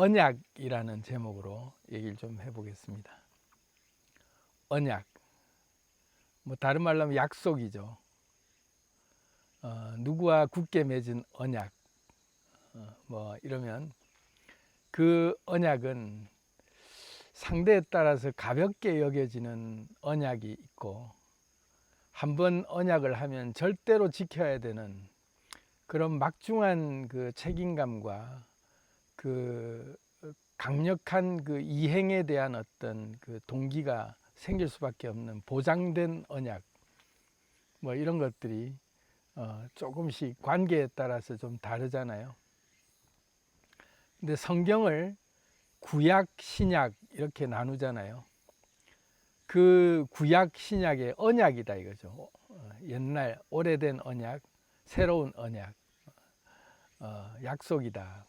언약이라는 제목으로 얘기를 좀 해보겠습니다. 언약, 뭐 다른 말로 하면 약속이죠. 누구와 굳게 맺은 언약, 뭐 이러면 그 언약은 상대에 따라서 가볍게 여겨지는 언약이 있고, 한번 언약을 하면 절대로 지켜야 되는 그런 막중한 그 책임감과 그 강력한 그 이행에 대한 어떤 그 동기가 생길 수밖에 없는 보장된 언약, 뭐 이런 것들이 조금씩 관계에 따라서 좀 다르잖아요. 근데 성경을 구약, 신약 이렇게 나누잖아요. 그 구약, 신약의 언약이다 이거죠. 옛날 오래된 언약, 새로운 언약, 약속이다.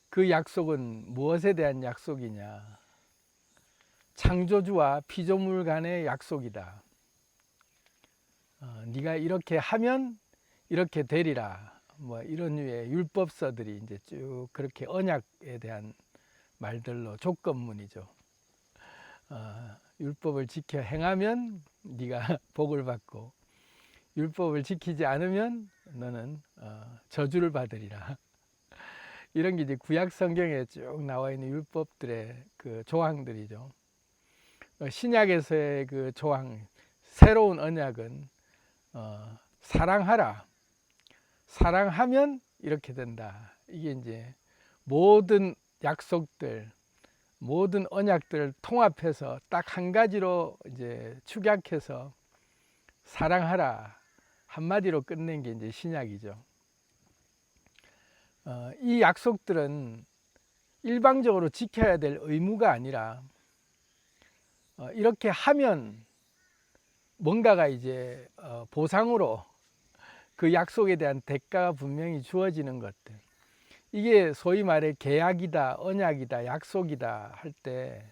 그 약속은 무엇에 대한 약속이냐? 창조주와 피조물 간의 약속이다. 네가 이렇게 하면 이렇게 되리라. 뭐 이런 류의 율법서들이 이제 쭉 그렇게 언약에 대한 말들로 조건문이죠. 율법을 지켜 행하면 네가 복을 받고, 율법을 지키지 않으면 너는 저주를 받으리라. 이런 게 이제 구약 성경에 쭉 나와 있는 율법들의 그 조항들이죠. 신약에서의 그 조항, 새로운 언약은 사랑하라. 사랑하면 이렇게 된다. 이게 이제 모든 약속들, 모든 언약들을 통합해서 딱 한 가지로 이제 축약해서 사랑하라 한마디로 끝낸 게 이제 신약이죠. 이 약속들은 일방적으로 지켜야 될 의무가 아니라 이렇게 하면 뭔가가 이제 보상으로 그 약속에 대한 대가가 분명히 주어지는 것들, 이게 소위 말해 계약이다, 언약이다, 약속이다 할 때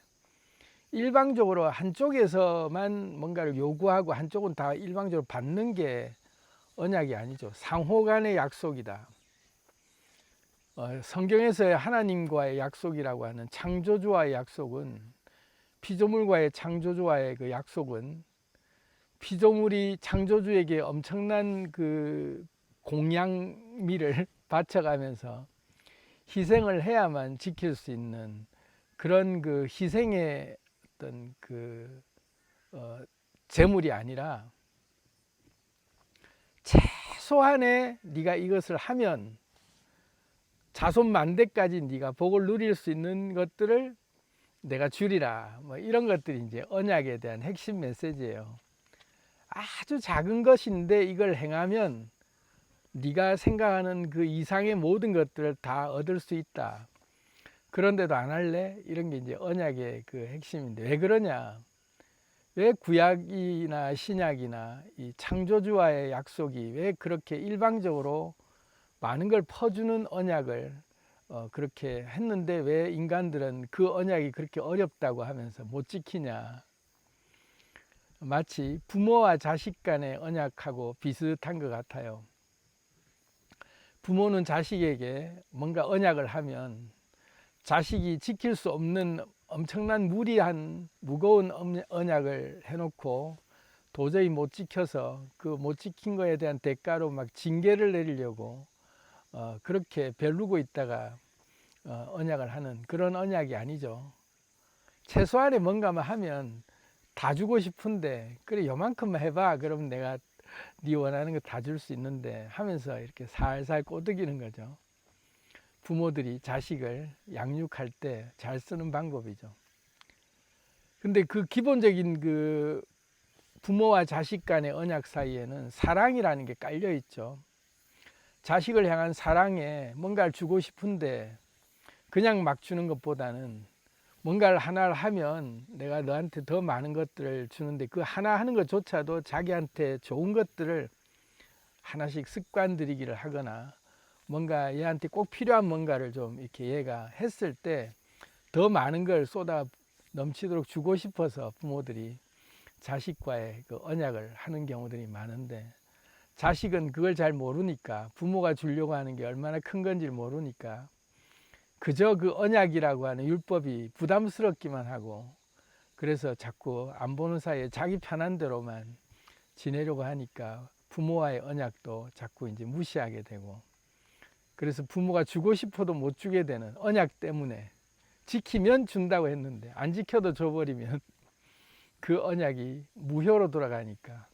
일방적으로 한쪽에서만 뭔가를 요구하고 한쪽은 다 일방적으로 받는 게 언약이 아니죠. 상호 간의 약속이다. 성경에서의 하나님과의 약속이라고 하는 창조주와의 약속은, 피조물과의 창조주와의 그 약속은 피조물이 창조주에게 엄청난 그 공양미를 바쳐가면서 희생을 해야만 지킬 수 있는 그런 그 희생의 어떤 그 재물이 아니라, 최소한의 네가 이것을 하면 자손 만대까지 네가 복을 누릴 수 있는 것들을 내가 주리라. 뭐 이런 것들이 이제 언약에 대한 핵심 메시지예요. 아주 작은 것인데 이걸 행하면 네가 생각하는 그 이상의 모든 것들을 다 얻을 수 있다. 그런데도 안 할래? 이런 게 이제 언약의 그 핵심인데, 왜 그러냐? 왜 구약이나 신약이나 이 창조주와의 약속이 왜 그렇게 일방적으로 많은 걸 퍼주는 언약을 그렇게 했는데 왜 인간들은 그 언약이 그렇게 어렵다고 하면서 못 지키냐? 마치 부모와 자식 간의 언약하고 비슷한 것 같아요. 부모는 자식에게 뭔가 언약을 하면 자식이 지킬 수 없는 엄청난 무리한 무거운 언약을 해놓고 도저히 못 지켜서 그 못 지킨 거에 대한 대가로 막 징계를 내리려고 그렇게 벼르고 있다가 언약을 하는 그런 언약이 아니죠. 최소한의 뭔가만 하면 다 주고 싶은데, 그래 요만큼만 해봐 그러면 내가 네 원하는 거 다 줄 수 있는데 하면서 이렇게 살살 꼬드기는 거죠. 부모들이 자식을 양육할 때 잘 쓰는 방법이죠. 근데 그 기본적인 그 부모와 자식 간의 언약 사이에는 사랑이라는 게 깔려 있죠. 자식을 향한 사랑에 뭔가를 주고 싶은데 그냥 막 주는 것보다는 뭔가를 하나를 하면 내가 너한테 더 많은 것들을 주는데 그 하나 하는 것조차도 자기한테 좋은 것들을 하나씩 습관 들이기를 하거나 뭔가 얘한테 꼭 필요한 뭔가를 좀 이렇게 얘가 했을 때 더 많은 걸 쏟아 넘치도록 주고 싶어서 부모들이 자식과의 그 언약을 하는 경우들이 많은데, 자식은 그걸 잘 모르니까, 부모가 주려고 하는 게 얼마나 큰 건지 모르니까 그저 그 언약이라고 하는 율법이 부담스럽기만 하고, 그래서 자꾸 안 보는 사이에 자기 편한 대로만 지내려고 하니까 부모와의 언약도 자꾸 이제 무시하게 되고, 그래서 부모가 주고 싶어도 못 주게 되는 언약 때문에, 지키면 준다고 했는데 안 지켜도 줘버리면 그 언약이 무효로 돌아가니까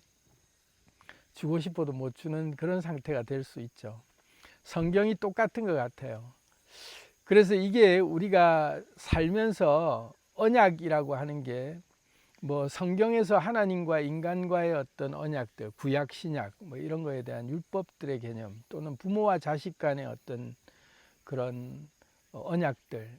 주고 싶어도 못 주는 그런 상태가 될 수 있죠. 성경이 똑같은 것 같아요. 그래서 이게 우리가 살면서 언약이라고 하는 게 뭐 성경에서 하나님과 인간과의 어떤 언약들, 구약, 신약 뭐 이런 거에 대한 율법들의 개념, 또는 부모와 자식 간의 어떤 그런 언약들,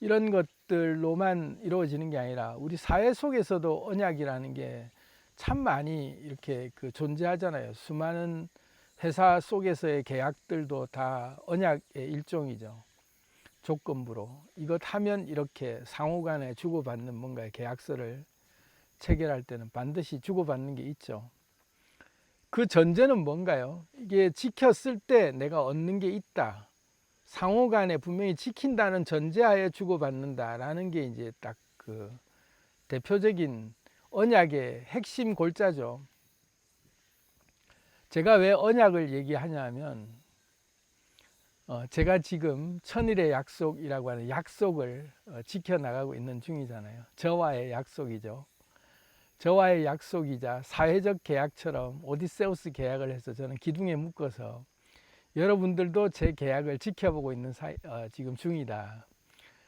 이런 것들로만 이루어지는 게 아니라 우리 사회 속에서도 언약이라는 게 참 많이 이렇게 그 존재하잖아요. 수많은 회사 속에서의 계약들도 다 언약의 일종이죠. 조건부로 이것 하면 이렇게 상호간에 주고받는 뭔가의 계약서를 체결할 때는 반드시 주고받는 게 있죠. 그 전제는 뭔가요? 이게 지켰을 때 내가 얻는 게 있다, 상호간에 분명히 지킨다는 전제하에 주고받는다라는 게 이제 딱 그 대표적인 언약의 핵심 골자죠. 제가 왜 언약을 얘기하냐면, 제가 지금 천일의 약속이라고 하는 약속을 지켜나가고 있는 중이잖아요. 저와의 약속이죠. 저와의 약속이자 사회적 계약처럼 오디세우스 계약을 해서 저는 기둥에 묶어서 여러분들도 제 계약을 지켜보고 있는 지금 중이다.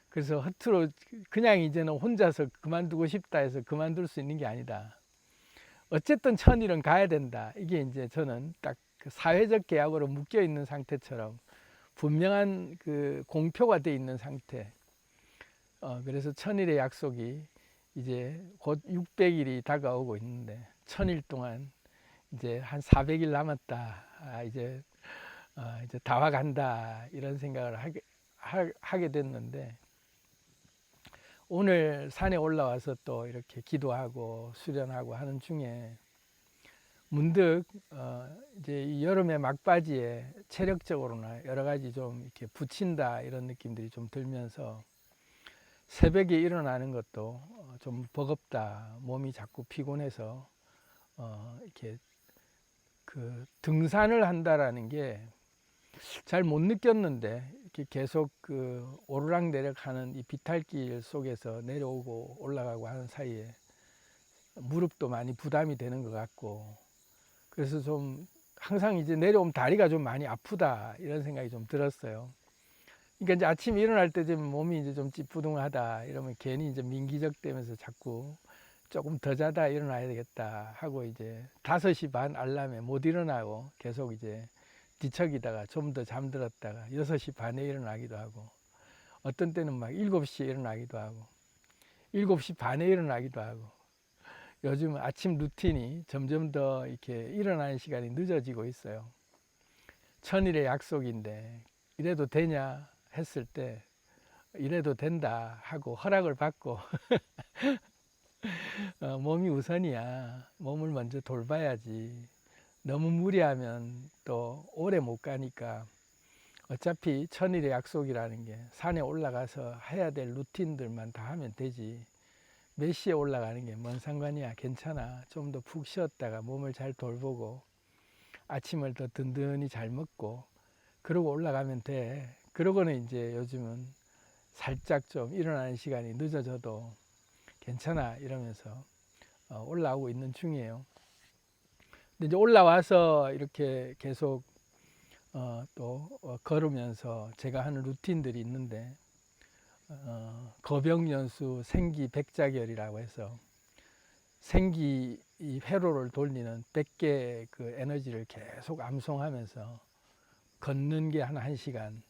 그래서 허투루 그냥 이제는 혼자서 그만두고 싶다 해서 그만둘 수 있는 게 아니다. 어쨌든 천일은 가야 된다. 이게 이제 저는 딱 그 사회적 계약으로 묶여 있는 상태처럼 분명한 그 공표가 돼 있는 상태. 그래서 천일의 약속이 이제 곧 600일이 다가오고 있는데, 천일 동안 이제 한 400일 남았다. 이제 다 와간다. 이런 생각을 하게 됐는데, 오늘 산에 올라와서 또 이렇게 기도하고 수련하고 하는 중에 문득 이제 이 여름의 막바지에 체력적으로나 여러 가지 좀 이렇게 부친다 이런 느낌들이 좀 들면서 새벽에 일어나는 것도 좀 버겁다. 몸이 자꾸 피곤해서 이렇게 그 등산을 한다라는 게 잘 못 느꼈는데, 이렇게 계속 그 오르락내리락 하는 이 비탈길 속에서 내려오고 올라가고 하는 사이에 무릎도 많이 부담이 되는 것 같고, 그래서 좀 항상 이제 내려오면 다리가 좀 많이 아프다 이런 생각이 좀 들었어요. 그러니까 이제 아침에 일어날 때 좀 몸이 이제 좀 찌뿌둥하다 이러면 괜히 이제 민기적되면서 자꾸 조금 더 자다 일어나야 되겠다 하고 이제 5시 반 알람에 못 일어나고 계속 이제 뒤척이다가 좀 더 잠들었다가 6시 반에 일어나기도 하고, 어떤 때는 막 7시에 일어나기도 하고 7시 반에 일어나기도 하고, 요즘 아침 루틴이 점점 더 이렇게 일어나는 시간이 늦어지고 있어요. 천일의 약속인데 이래도 되냐 했을 때 이래도 된다 하고 허락을 받고 몸이 우선이야. 몸을 먼저 돌봐야지. 너무 무리하면 또 오래 못 가니까 어차피 천일의 약속이라는 게 산에 올라가서 해야 될 루틴들만 다 하면 되지. 몇 시에 올라가는 게 뭔 상관이야. 괜찮아. 좀 더 푹 쉬었다가 몸을 잘 돌보고 아침을 더 든든히 잘 먹고 그러고 올라가면 돼. 그러고는 이제 요즘은 살짝 좀 일어나는 시간이 늦어져도 괜찮아 이러면서 올라오고 있는 중이에요. 근데 이제 올라와서 이렇게 계속 또 걸으면서 제가 하는 루틴들이 있는데, 거병연수 생기백자결이라고 해서 생기 이 회로를 돌리는 100개 그 에너지를 계속 암송하면서 걷는 게 한 1시간,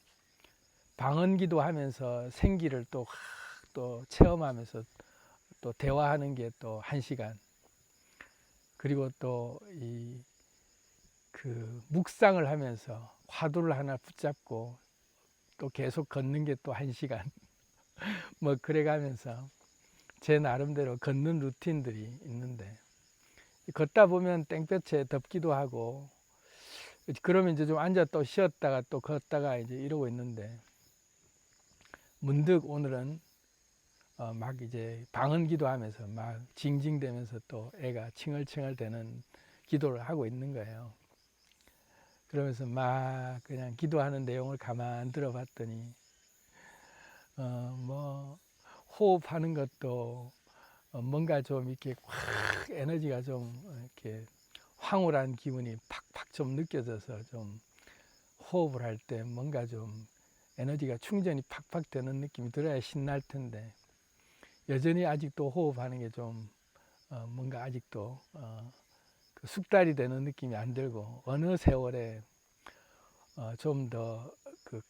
방언기도 하면서 생기를 또 체험하면서 또 대화하는 게 또 1시간, 그리고 또 이 그 묵상을 하면서 화두를 하나 붙잡고 또 계속 걷는 게 또 1시간 뭐 그래 가면서 제 나름대로 걷는 루틴들이 있는데, 걷다 보면 땡볕에 덥기도 하고 그러면 이제 좀 앉아 또 쉬었다가 또 걷다가 이제 이러고 있는데, 문득 오늘은 막 이제 방언 기도하면서 막 징징대면서 또 애가 칭얼칭얼대는 기도를 하고 있는 거예요. 그러면서 막 그냥 기도하는 내용을 가만 들어봤더니 뭐 호흡하는 것도 뭔가 좀 이렇게 확 에너지가 좀 이렇게 황홀한 기분이 팍팍 좀 느껴져서 좀 호흡을 할 때 뭔가 좀 에너지가 충전이 팍팍 되는 느낌이 들어야 신날 텐데 여전히 아직도 호흡하는 게 좀 뭔가 아직도 그 숙달이 되는 느낌이 안 들고 어느 세월에 좀 더 그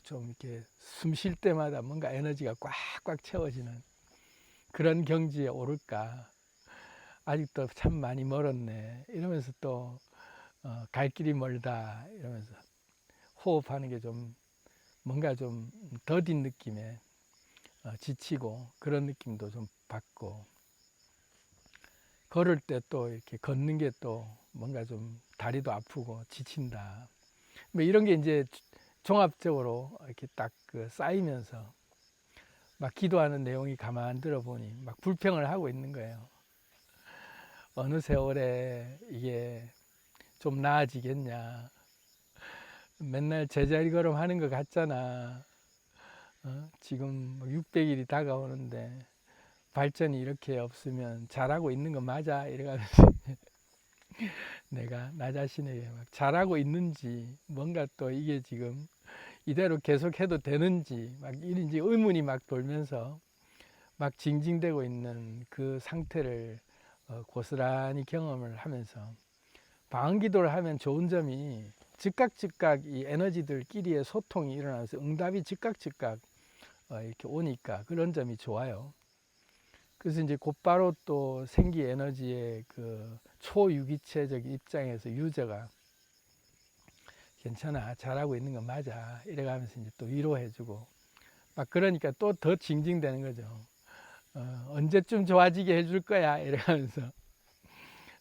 좀 이렇게 숨 쉴 때마다 뭔가 에너지가 꽉꽉 채워지는 그런 경지에 오를까. 아직도 참 많이 멀었네 이러면서 또 갈 길이 멀다 이러면서 호흡하는 게 좀 뭔가 좀 더딘 느낌에 지치고 그런 느낌도 좀 받고 걸을 때 또 이렇게 걷는 게 또 뭔가 좀 다리도 아프고 지친다. 뭐 이런 게 이제 종합적으로 이렇게 딱 그 쌓이면서 막 기도하는 내용이 가만 들어보니 막 불평을 하고 있는 거예요. 어느 세월에 이게 좀 나아지겠냐. 맨날 제자리 걸음 하는 것 같잖아. 지금 600일이 다가오는데 발전이 이렇게 없으면 잘하고 있는 거 맞아? 이래가면서 내가 나 자신에게 막 잘하고 있는지 뭔가 또 이게 지금 이대로 계속해도 되는지 막 이런지 의문이 막 돌면서 막 징징대고 있는 그 상태를 고스란히 경험을 하면서 방언기도를 하면 좋은 점이 즉각 이 에너지들끼리의 소통이 일어나서 응답이 즉각 이렇게 오니까 그런 점이 좋아요. 그래서 이제 곧바로 또 생기 에너지의 그 초유기체적 입장에서 유저가 괜찮아 잘하고 있는 거 맞아 이래가면서 이제 또 위로해주고 막 그러니까 또 더 징징대는 거죠. 언제쯤 좋아지게 해줄 거야 이래가면서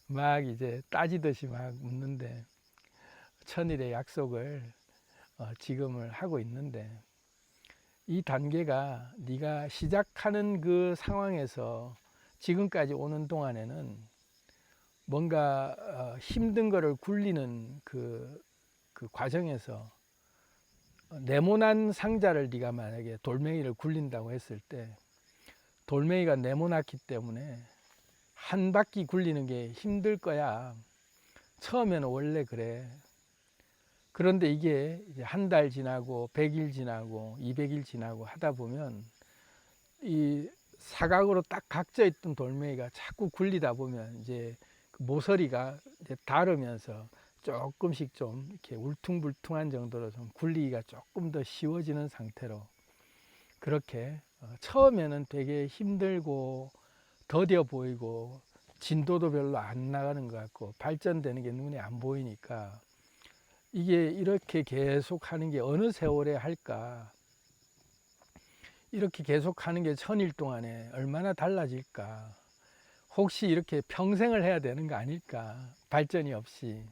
막 이제 따지듯이 막 묻는데 천일의 약속을 지금을 하고 있는데 이 단계가 네가 시작하는 그 상황에서 지금까지 오는 동안에는 뭔가 힘든 거를 굴리는 그 과정에서 네모난 상자를 네가 만약에 돌멩이를 굴린다고 했을 때 돌멩이가 네모났기 때문에 한 바퀴 굴리는 게 힘들 거야. 처음에는 원래 그래. 그런데 이게 이제 한 달 지나고 100일 지나고 200일 지나고 하다 보면 이 사각으로 딱 각져 있던 돌멩이가 자꾸 굴리다 보면 이제 그 모서리가 이제 닳으면서 조금씩 좀 이렇게 울퉁불퉁한 정도로 좀 굴리기가 조금 더 쉬워지는 상태로 그렇게 처음에는 되게 힘들고 더뎌 보이고 진도도 별로 안 나가는 것 같고 발전되는 게 눈에 안 보이니까 이게 이렇게 계속 하는 게 어느 세월에 할까? 이렇게 계속 하는 게 천일 동안에 얼마나 달라질까? 혹시 이렇게 평생을 해야 되는 거 아닐까? 발전이 없이.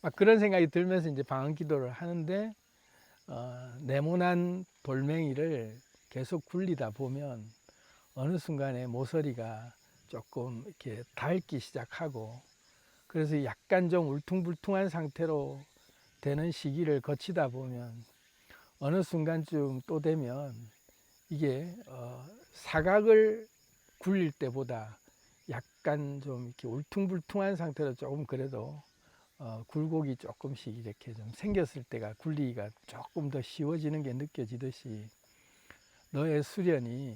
막 그런 생각이 들면서 이제 방언 기도를 하는데 네모난 돌멩이를 계속 굴리다 보면 어느 순간에 모서리가 조금 이렇게 닳기 시작하고 그래서 약간 좀 울퉁불퉁한 상태로 되는 시기를 거치다 보면 어느 순간쯤 또 되면 이게 사각을 굴릴 때보다 약간 좀 이렇게 울퉁불퉁한 상태로 조금 그래도 굴곡이 조금씩 이렇게 좀 생겼을 때가 굴리기가 조금 더 쉬워지는 게 느껴지듯이 너의 수련이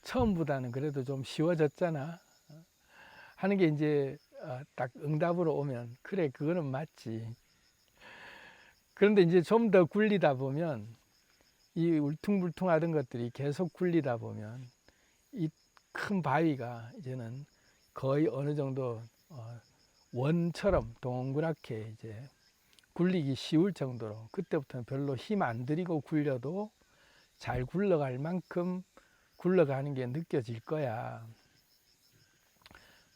처음보다는 그래도 좀 쉬워졌잖아 하는 게 이제 딱 응답으로 오면 그래 그거는 맞지. 그런데 이제 좀 더 굴리다 보면 이 울퉁불퉁하던 것들이 계속 굴리다 보면 이 큰 바위가 이제는 거의 어느 정도 원처럼 동그랗게 이제 굴리기 쉬울 정도로 그때부터는 별로 힘 안 들이고 굴려도 잘 굴러갈 만큼 굴러가는 게 느껴질 거야.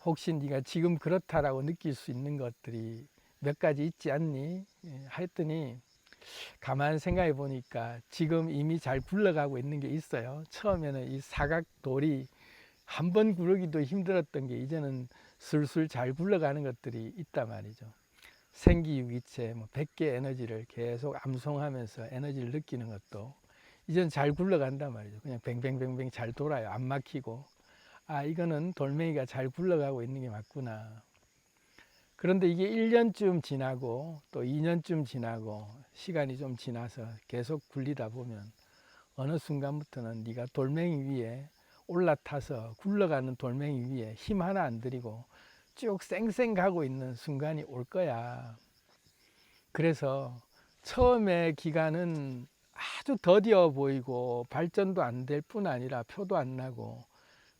혹시 네가 지금 그렇다라고 느낄 수 있는 것들이 몇 가지 있지 않니? 했더니 가만 생각해 보니까 지금 이미 잘 굴러가고 있는 게 있어요. 처음에는 이 사각돌이 한 번 구르기도 힘들었던 게 이제는 술술 잘 굴러가는 것들이 있단 말이죠. 생기유기체, 뭐 100개 에너지를 계속 암송하면서 에너지를 느끼는 것도 이제는 잘 굴러간단 말이죠. 그냥 뱅뱅뱅뱅 잘 돌아요. 안 막히고. 아, 이거는 돌멩이가 잘 굴러가고 있는 게 맞구나. 그런데 이게 1년쯤 지나고 또 2년쯤 지나고 시간이 좀 지나서 계속 굴리다 보면 어느 순간부터는 네가 돌멩이 위에 올라타서 굴러가는 돌멩이 위에 힘 하나 안 들이고 쭉 쌩쌩 가고 있는 순간이 올 거야. 그래서 처음에 기간은 아주 더디어 보이고 발전도 안 될 뿐 아니라 표도 안 나고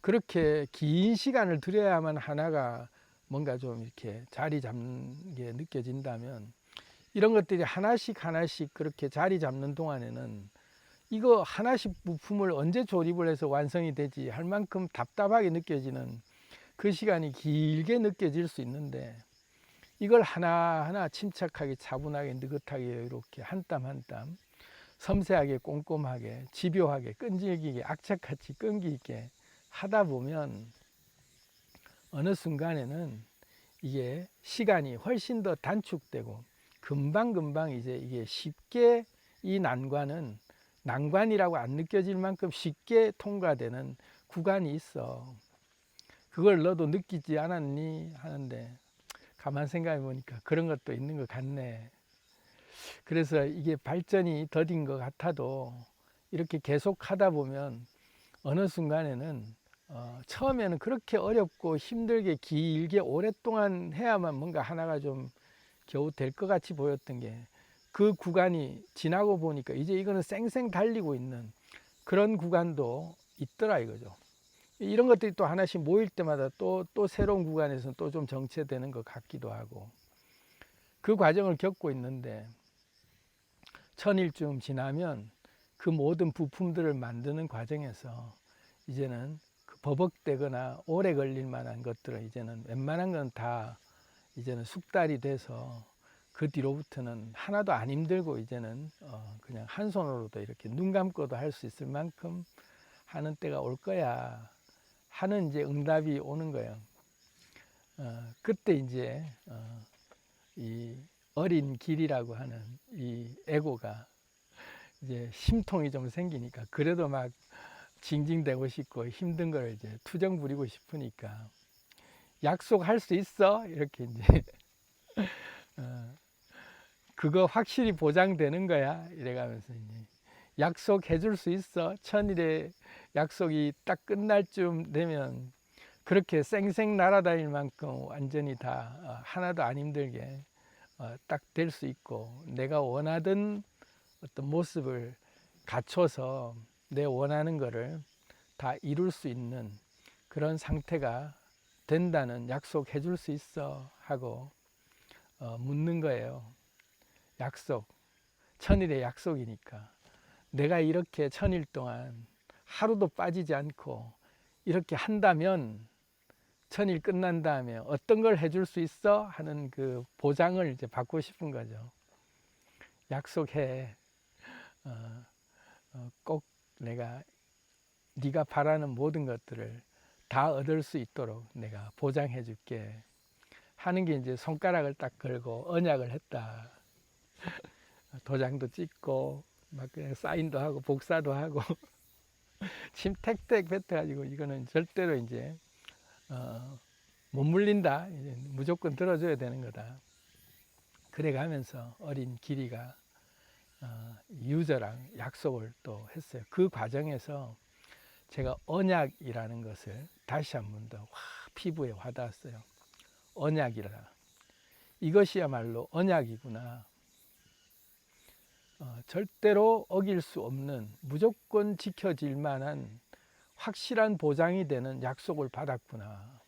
그렇게 긴 시간을 들여야만 하나가 뭔가 좀 이렇게 자리 잡는 게 느껴진다면 이런 것들이 하나씩 하나씩 그렇게 자리 잡는 동안에는 이거 하나씩 부품을 언제 조립을 해서 완성이 되지 할 만큼 답답하게 느껴지는 그 시간이 길게 느껴질 수 있는데 이걸 하나하나 침착하게 차분하게 느긋하게 이렇게 한 땀 한 땀 섬세하게 꼼꼼하게 집요하게 끈질기게 악착같이 끈기 있게 하다 보면 어느 순간에는 이게 시간이 훨씬 더 단축되고 금방금방 이제 이게 쉽게 이 난관은 난관이라고 안 느껴질 만큼 쉽게 통과되는 구간이 있어. 그걸 너도 느끼지 않았니 하는데 가만 생각해 보니까 그런 것도 있는 것 같네. 그래서 이게 발전이 더딘 것 같아도 이렇게 계속 하다 보면 어느 순간에는 처음에는 그렇게 어렵고 힘들게 길게 오랫동안 해야만 뭔가 하나가 좀 겨우 될 것 같이 보였던 게 그 구간이 지나고 보니까 이제 이거는 쌩쌩 달리고 있는 그런 구간도 있더라 이거죠. 이런 것들이 또 하나씩 모일 때마다 또 새로운 구간에서는 또 좀 정체되는 것 같기도 하고 그 과정을 겪고 있는데 천일쯤 지나면 그 모든 부품들을 만드는 과정에서 이제는 그 버벅대거나 오래 걸릴 만한 것들은 이제는 웬만한 건 다 이제는 숙달이 돼서 그 뒤로부터는 하나도 안 힘들고 이제는 그냥 한 손으로도 이렇게 눈 감고도 할 수 있을 만큼 하는 때가 올 거야 하는 이제 응답이 오는 거예요. 그때 이제 이 어린 길이라고 하는 이 에고가 이제 심통이 좀 생기니까 그래도 막 징징대고 싶고 힘든 걸 이제 투정 부리고 싶으니까 약속할 수 있어 이렇게 이제 그거 확실히 보장되는 거야 이래가면서 이제 약속해 줄 수 있어 천일의 약속이 딱 끝날 쯤 되면 그렇게 쌩쌩 날아다닐 만큼 완전히 다 하나도 안 힘들게 딱 될 수 있고 내가 원하던 어떤 모습을 갖춰서 내 원하는 거를 다 이룰 수 있는 그런 상태가 된다는 약속해 줄 수 있어 하고 묻는 거예요. 약속, 천일의 약속이니까 내가 이렇게 천일 동안 하루도 빠지지 않고 이렇게 한다면 천일 끝난 다음에 어떤 걸 해줄 수 있어? 하는 그 보장을 이제 받고 싶은 거죠. 약속해. 꼭 내가 네가 바라는 모든 것들을 다 얻을 수 있도록 내가 보장해 줄게 하는 게 이제 손가락을 딱 걸고 언약을 했다. 도장도 찍고 막 그냥 사인도 하고 복사도 하고 침 택택 뱉어가지고 이거는 절대로 이제 못 물린다. 이제 무조건 들어줘야 되는 거다. 그래 가면서 어린 기리가 유저랑 약속을 또 했어요. 그 과정에서 제가 언약이라는 것을 다시 한 번 더 피부에 와닿았어요. 언약이라. 이것이야말로 언약이구나. 절대로 어길 수 없는 무조건 지켜질 만한 확실한 보장이 되는 약속을 받았구나.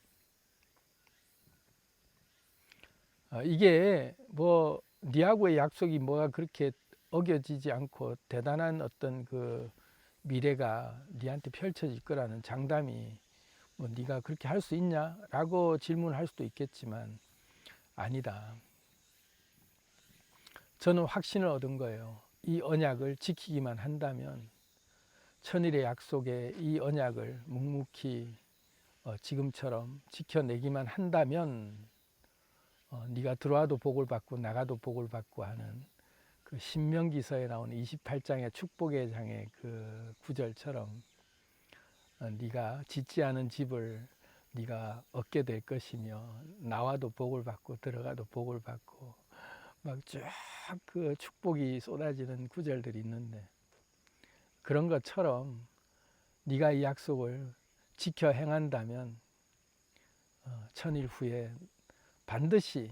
이게 뭐 니하고의 약속이 뭐가 그렇게 어겨지지 않고 대단한 어떤 그 미래가 니한테 펼쳐질 거라는 장담이 뭐 네가 그렇게 할 수 있냐? 라고 질문할 수도 있겠지만 아니다. 저는 확신을 얻은 거예요. 이 언약을 지키기만 한다면, 천일의 약속에 이 언약을 묵묵히 지금처럼 지켜내기만 한다면 네가 들어와도 복을 받고 나가도 복을 받고 하는 그 신명기서에 나오는 28장의 축복의 장의 그 구절처럼 네가 짓지 않은 집을 네가 얻게 될 것이며 나와도 복을 받고 들어가도 복을 받고 막 쫙 그 축복이 쏟아지는 구절들이 있는데, 그런 것처럼 네가 이 약속을 지켜 행한다면 천일 후에 반드시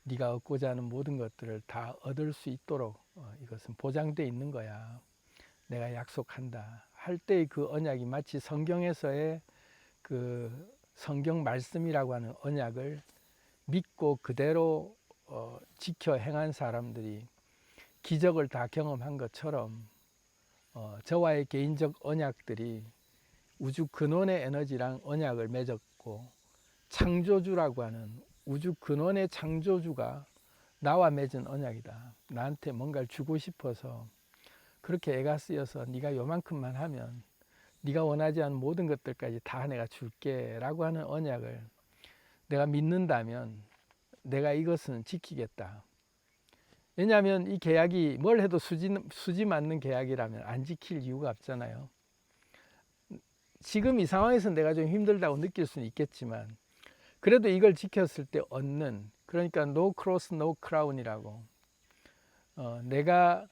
네가 얻고자 하는 모든 것들을 다 얻을 수 있도록 이것은 보장되어 있는 거야. 내가 약속한다 할 때의 그 언약이 마치 성경에서의 그 성경 말씀이라고 하는 언약을 믿고 그대로 지켜 행한 사람들이 기적을 다 경험한 것처럼 저와의 개인적 언약들이 우주 근원의 에너지랑 언약을 맺었고, 창조주라고 하는 우주 근원의 창조주가 나와 맺은 언약이다. 나한테 뭔가를 주고 싶어서 그렇게 애가 쓰여서 네가 요만큼만 하면 네가 원하지 않는 모든 것들까지 다 내가 줄게 라고 하는 언약을 내가 믿는다면 내가 이것은 지키겠다. 왜냐하면 이 계약이 뭘 해도 수지 맞는 계약이라면 안 지킬 이유가 없잖아요. 지금 이 상황에서 내가 좀 힘들다고 느낄 수는 있겠지만 그래도 이걸 지켰을 때 얻는, 그러니까 no cross no crown이라고 내가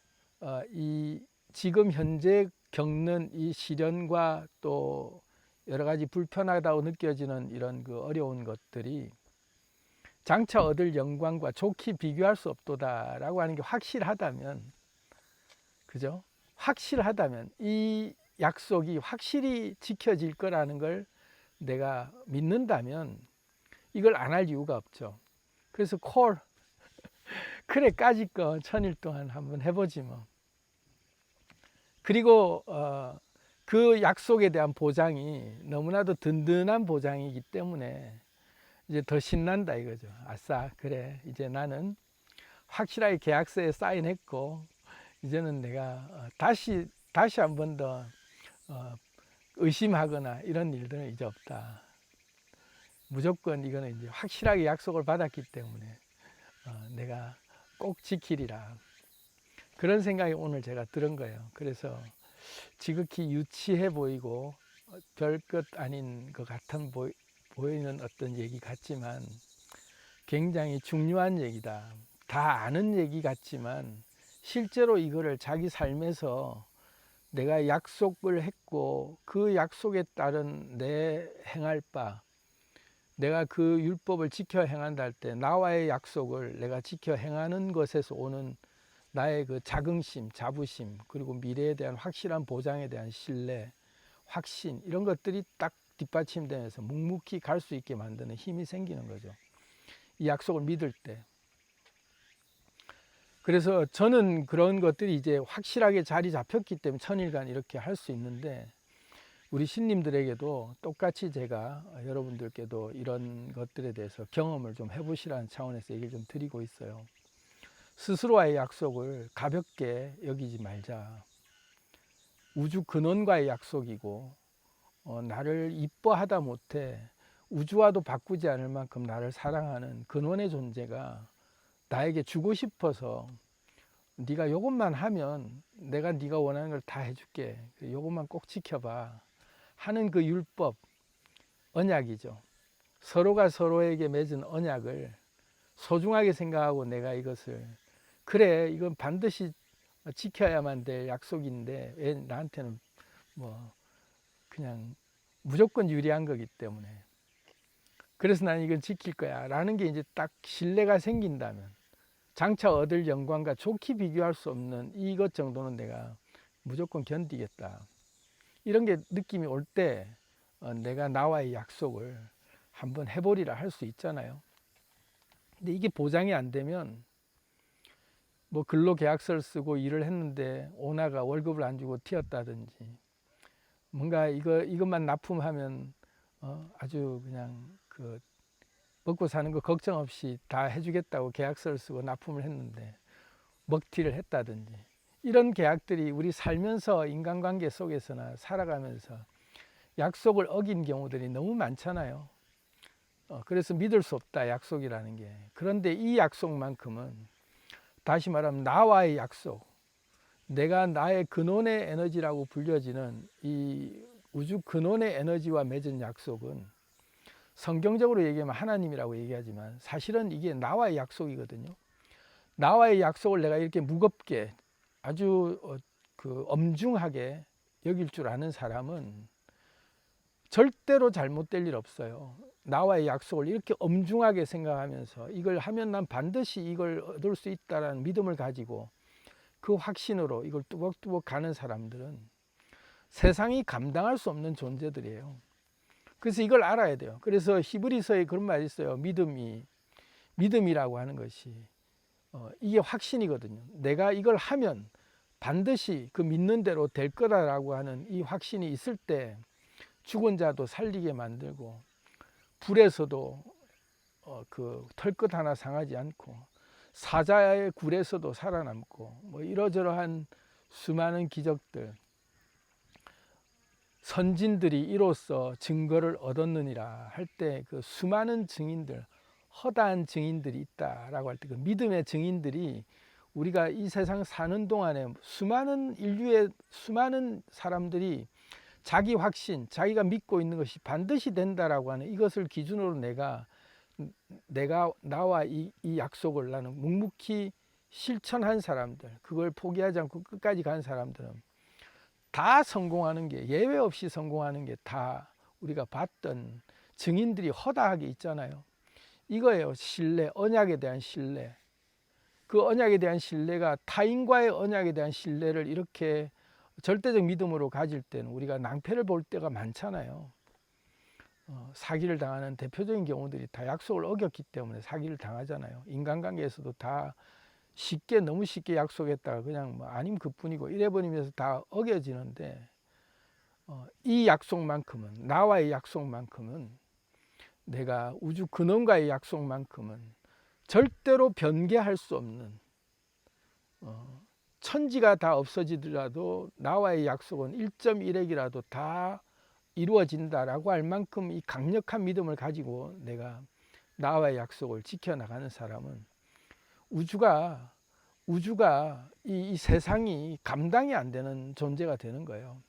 이 지금 현재 겪는 이 시련과 또 여러 가지 불편하다고 느껴지는 이런 그 어려운 것들이 장차 얻을 영광과 좋게 비교할 수 없도다라고 하는 게 확실하다면, 그죠? 확실하다면 이 약속이 확실히 지켜질 거라는 걸 내가 믿는다면 이걸 안 할 이유가 없죠. 그래서 그래 까짓 거 천일 동안 한번 해보지 뭐. 그리고 그 약속에 대한 보장이 너무나도 든든한 보장이기 때문에 이제 더 신난다 이거죠. 아싸, 그래 이제 나는 확실하게 계약서에 사인했고 이제는 내가 다시 한 번 더 의심하거나 이런 일들은 이제 없다. 무조건 이거는 이제 확실하게 약속을 받았기 때문에 내가 꼭 지키리라. 그런 생각이 오늘 제가 들은 거예요. 그래서 지극히 유치해 보이고 별것 아닌 것 같아 보이는 어떤 얘기 같지만 굉장히 중요한 얘기다. 다 아는 얘기 같지만 실제로 이거를 자기 삶에서 내가 약속을 했고 그 약속에 따른 내 행할 바, 내가 그 율법을 지켜 행한다 할 때 나와의 약속을 내가 지켜 행하는 것에서 오는 나의 그 자긍심, 자부심, 그리고 미래에 대한 확실한 보장에 대한 신뢰, 확신, 이런 것들이 딱 뒷받침되면서 묵묵히 갈 수 있게 만드는 힘이 생기는 거죠. 이 약속을 믿을 때. 그래서 저는 그런 것들이 이제 확실하게 자리 잡혔기 때문에 천일간 이렇게 할 수 있는데, 우리 신님들에게도 똑같이 제가 여러분들께도 이런 것들에 대해서 경험을 좀 해보시라는 차원에서 얘기를 좀 드리고 있어요. 스스로와의 약속을 가볍게 여기지 말자. 우주 근원과의 약속이고 나를 이뻐하다 못해 우주와도 바꾸지 않을 만큼 나를 사랑하는 근원의 존재가 나에게 주고 싶어서 네가 요것만 하면 내가 네가 원하는 걸 다 해줄게, 요것만 꼭 지켜봐 하는 그 율법, 언약이죠. 서로가 서로에게 맺은 언약을 소중하게 생각하고 내가 이것을, 그래 이건 반드시 지켜야만 될 약속인데 왜 나한테는 뭐 그냥 무조건 유리한 거기 때문에, 그래서 나는 이건 지킬 거야 라는 게 이제 딱 신뢰가 생긴다면 장차 얻을 영광과 좋게 비교할 수 없는 이것 정도는 내가 무조건 견디겠다, 이런 게 느낌이 올 때 내가 나와의 약속을 한번 해보리라 할 수 있잖아요. 근데 이게 보장이 안 되면 뭐 근로계약서를 쓰고 일을 했는데 오나가 월급을 안 주고 튀었다든지, 뭔가 이것만 납품하면 아주 그냥 그 먹고 사는 거 걱정 없이 다 해주겠다고 계약서를 쓰고 납품을 했는데 먹튀를 했다든지, 이런 계약들이 우리 살면서 인간관계 속에서나 살아가면서 약속을 어긴 경우들이 너무 많잖아요. 그래서 믿을 수 없다, 약속이라는 게. 그런데 이 약속만큼은, 다시 말하면 나와의 약속, 내가 나의 근원의 에너지라고 불려지는 이 우주 근원의 에너지와 맺은 약속은, 성경적으로 얘기하면 하나님이라고 얘기하지만 사실은 이게 나와의 약속이거든요. 나와의 약속을 내가 이렇게 무겁게, 아주 엄중하게 여길 줄 아는 사람은 절대로 잘못될 일 없어요. 나와의 약속을 이렇게 엄중하게 생각하면서 이걸 하면 난 반드시 이걸 얻을 수 있다는 믿음을 가지고 그 확신으로 이걸 뚜벅뚜벅 가는 사람들은 세상이 감당할 수 없는 존재들이에요. 그래서 이걸 알아야 돼요. 그래서 히브리서에 그런 말이 있어요. 믿음이라고 하는 것이 이게 확신이거든요. 내가 이걸 하면 반드시 그 믿는 대로 될 거다라고 하는 이 확신이 있을 때 죽은 자도 살리게 만들고, 불에서도 그 털끝 하나 상하지 않고, 사자의 굴에서도 살아남고, 뭐 이러저러한 수많은 기적들, 선진들이 이로써 증거를 얻었느니라 할 때 그 수많은 증인들, 허다한 증인들이 있다라고 할 때 그 믿음의 증인들이 우리가 이 세상 사는 동안에 수많은 인류의 수많은 사람들이 자기 확신, 자기가 믿고 있는 것이 반드시 된다라고 하는 이것을 기준으로 내가 나와 이 약속을 나는 묵묵히 실천한 사람들, 그걸 포기하지 않고 끝까지 간 사람들은 다 성공하는 게, 예외 없이 성공하는 게 다 우리가 봤던 증인들이 허다하게 있잖아요. 이거예요. 신뢰, 언약에 대한 신뢰. 그 언약에 대한 신뢰가, 타인과의 언약에 대한 신뢰를 이렇게 절대적 믿음으로 가질 때는 우리가 낭패를 볼 때가 많잖아요. 사기를 당하는 대표적인 경우들이 다 약속을 어겼기 때문에 사기를 당하잖아요. 인간관계에서도 다 너무 쉽게 약속했다가 그냥 뭐 아님 그뿐이고 이래버리면서 다 어겨지는데, 이 약속만큼은, 나와의 약속만큼은, 내가 우주 근원과의 약속만큼은 절대로 변개할 수 없는, 천지가 다 없어지더라도 나와의 약속은 1.1핵이라도 다 이루어진다라고 할 만큼 이 강력한 믿음을 가지고 내가 나와의 약속을 지켜나가는 사람은 우주가 이 세상이 감당이 안 되는 존재가 되는 거예요.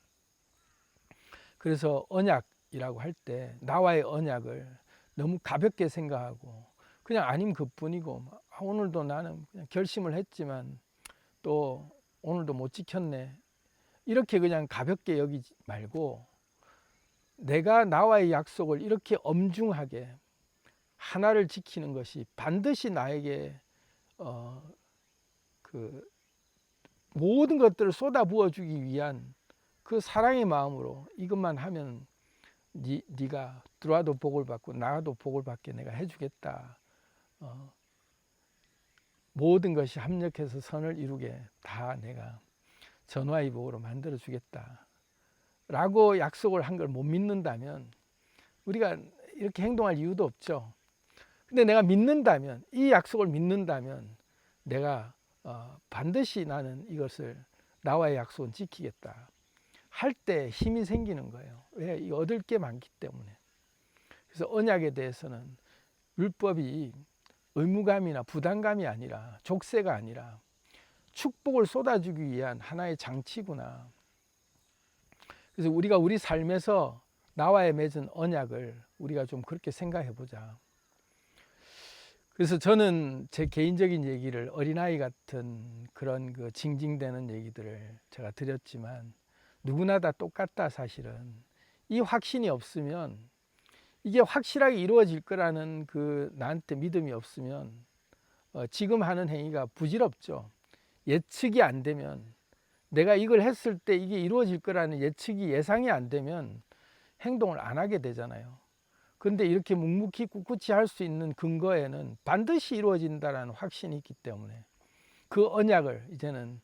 그래서 언약이라고 할 때 나와의 언약을 너무 가볍게 생각하고 그냥 아님 그뿐이고, 오늘도 나는 그냥 결심을 했지만 또 오늘도 못 지켰네, 이렇게 그냥 가볍게 여기지 말고, 내가 나와의 약속을 이렇게 엄중하게 하나를 지키는 것이 반드시 나에게 그 모든 것들을 쏟아부어 주기 위한 그 사랑의 마음으로 이것만 하면 네가 들어와도 복을 받고 나가도 복을 받게 내가 해주겠다. 모든 것이 합력해서 선을 이루게 다 내가 전화의 복으로 만들어 주겠다 라고 약속을 한 걸 못 믿는다면 우리가 이렇게 행동할 이유도 없죠. 근데 내가 믿는다면, 이 약속을 믿는다면 내가 반드시 나는 이것을, 나와의 약속은 지키겠다 할 때 힘이 생기는 거예요. 왜? 얻을 게 많기 때문에. 그래서 언약에 대해서는 율법이 의무감이나 부담감이 아니라, 족쇄가 아니라 축복을 쏟아주기 위한 하나의 장치구나. 그래서 우리가 우리 삶에서 나와의 맺은 언약을 우리가 좀 그렇게 생각해 보자. 그래서 저는 제 개인적인 얘기를, 어린아이 같은 그런 그 징징대는 얘기들을 제가 드렸지만 누구나 다 똑같다. 사실은 이 확신이 없으면, 이게 확실하게 이루어질 거라는 그 나한테 믿음이 없으면 지금 하는 행위가 부질없죠. 예측이 안 되면, 내가 이걸 했을 때 이게 이루어질 거라는 예측이, 예상이 안 되면 행동을 안 하게 되잖아요. 그런데 이렇게 묵묵히 꿋꿋이 할 수 있는 근거에는 반드시 이루어진다는 확신이 있기 때문에 그 언약을 이제는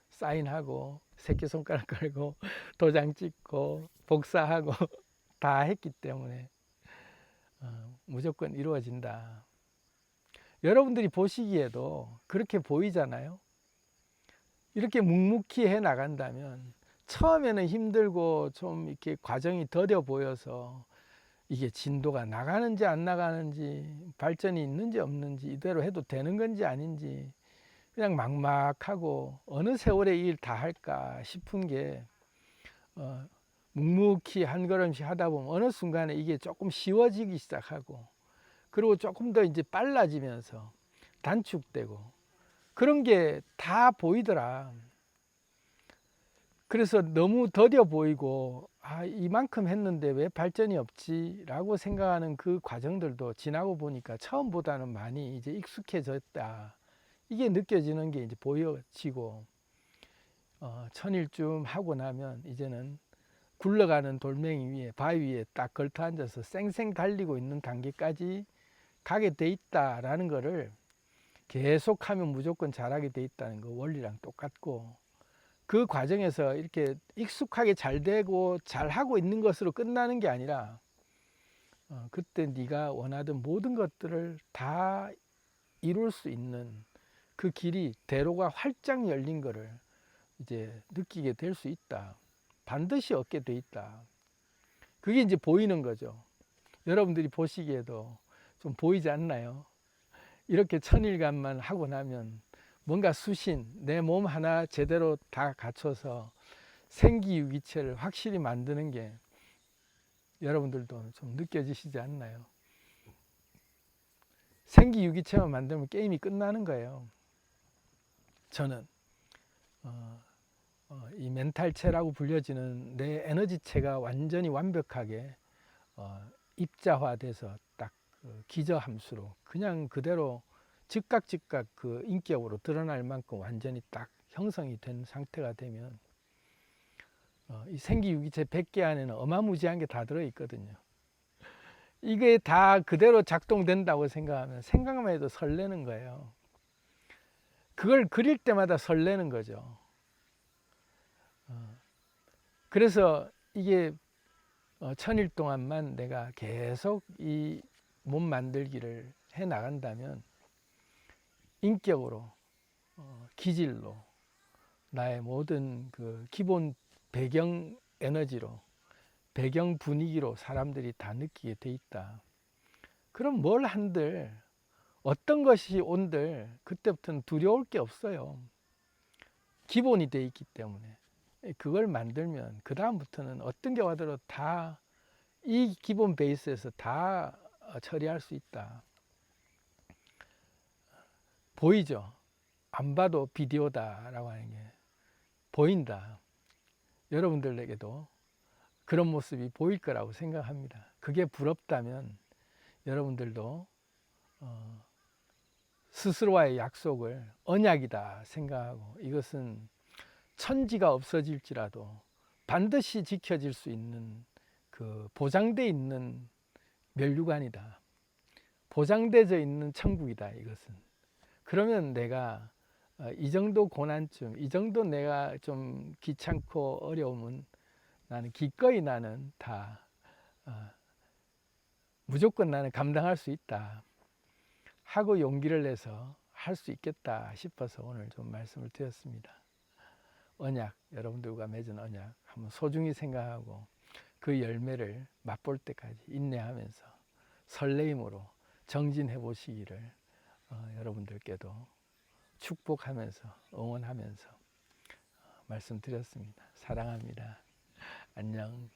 사인하고 새끼손가락 걸고 도장 찍고 복사하고 다 했기 때문에 무조건 이루어진다. 여러분들이 보시기에도 그렇게 보이잖아요. 이렇게 묵묵히 해 나간다면 처음에는 힘들고 좀 이렇게 과정이 더뎌 보여서 이게 진도가 나가는지 안 나가는지 발전이 있는지 없는지 이대로 해도 되는 건지 아닌지 그냥 막막하고 어느 세월에 이 일 다 할까 싶은 게 묵묵히 한 걸음씩 하다 보면 어느 순간에 이게 조금 쉬워지기 시작하고 그리고 조금 더 이제 빨라지면서 단축되고 그런 게 다 보이더라. 그래서 너무 더뎌 보이고 이만큼 했는데 왜 발전이 없지 라고 생각하는 그 과정들도 지나고 보니까 처음보다는 많이 이제 익숙해졌다. 이게 느껴지는 게 이제 보여지고 천일쯤 하고 나면 이제는 굴러가는 돌멩이 위에 바위 위에 딱 걸터 앉아서 쌩쌩 달리고 있는 단계까지 가게 돼 있다라는 거를 계속하면 무조건 잘하게 돼 있다는 거 원리랑 똑같고 그 과정에서 이렇게 익숙하게 잘 되고 잘 하고 있는 것으로 끝나는 게 아니라 그때 네가 원하던 모든 것들을 다 이룰 수 있는 그 길이 대로가 활짝 열린 거를 이제 느끼게 될 수 있다. 반드시 얻게 돼 있다. 그게 이제 보이는 거죠. 여러분들이 보시기에도 좀 보이지 않나요? 이렇게 천일간만 하고 나면 뭔가 수신, 내 몸 하나 제대로 다 갖춰서 생기유기체를 확실히 만드는 게 여러분들도 좀 느껴지시지 않나요? 생기유기체만 만들면 게임이 끝나는 거예요. 저는 이 멘탈체라고 불려지는 내 에너지체가 완전히 완벽하게 입자화돼서 딱 기저함수로 그냥 그대로 즉각 그 인격으로 드러날 만큼 완전히 딱 형성이 된 상태가 되면 이 생기유기체 100개 안에는 어마무지한 게 다 들어있거든요. 이게 다 그대로 작동된다고 생각하면 생각만 해도 설레는 거예요. 그걸 그릴 때마다 설레는 거죠. 그래서 이게 천일 동안만 내가 계속 이 몸 만들기를 해 나간다면 인격으로 기질로 나의 모든 그 기본 배경 에너지로 배경 분위기로 사람들이 다 느끼게 돼 있다. 그럼 뭘 한들 어떤 것이 온들 그때부터는 두려울 게 없어요. 기본이 돼 있기 때문에 그걸 만들면 그 다음부터는 어떤 게 와도 다 이 기본 베이스에서 다 처리할 수 있다. 보이죠? 안 봐도 비디오다라고 하는 게 보인다. 여러분들에게도 그런 모습이 보일 거라고 생각합니다. 그게 부럽다면 여러분들도 스스로와의 약속을 언약이다 생각하고 이것은 천지가 없어질지라도 반드시 지켜질 수 있는 그 보장되어 있는 멸류관이다. 보장되어 있는 천국이다. 이것은. 그러면 내가 이 정도 고난쯤, 이 정도 내가 좀 귀찮고 어려움은 나는 기꺼이 나는 다 무조건 나는 감당할 수 있다 하고 용기를 내서 할 수 있겠다 싶어서 오늘 좀 말씀을 드렸습니다. 언약, 여러분들과 맺은 언약 한번 소중히 생각하고 그 열매를 맛볼 때까지 인내하면서 설레임으로 정진해 보시기를 여러분들께도 축복하면서 응원하면서 말씀드렸습니다. 사랑합니다. 안녕.